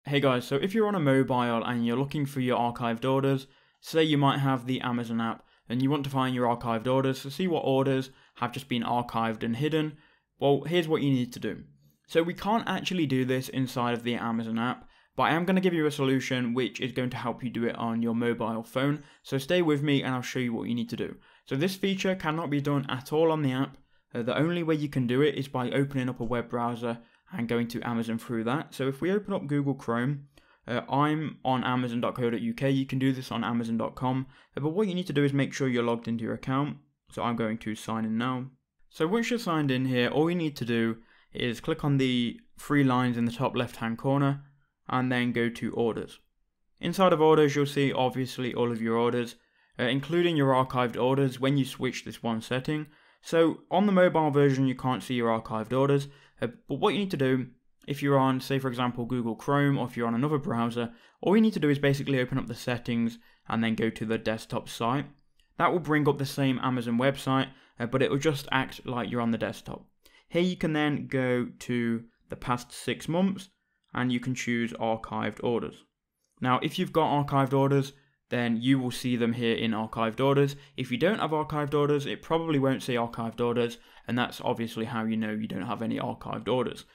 Hey guys, so if you're on a mobile and you're looking for your archived orders, say you might have the Amazon app and you want to find your archived orders to see what orders have just been archived and hidden, well, here's what you need to do. So we can't actually do this inside of the Amazon app, but I am going to give you a solution which is going to help you do it on your mobile phone. So stay with me and I'll show you what you need to do. So this feature cannot be done at all on the app. The only way you can do it is by opening up a web browser and going to Amazon through that. So if we open up Google Chrome, I'm on amazon.co.uk, you can do this on amazon.com, but what you need to do is make sure you're logged into your account. So I'm going to sign in now. So once you're signed in here, all you need to do is click on the three lines in the top left hand corner and then go to orders. Inside of orders, you'll see obviously all of your orders, including your archived orders when you switch this one setting. So on the mobile version, you can't see your archived orders, but what you need to do, if you're on, say for example, Google Chrome, or if you're on another browser, all you need to do is basically open up the settings and then go to the desktop site. That will bring up the same Amazon website, but it will just act like you're on the desktop. Here you can then go to the past 6 months and you can choose archived orders. Now, if you've got archived orders, then you will see them here in archived orders. If you don't have archived orders, it probably won't say archived orders, and that's obviously how you know you don't have any archived orders.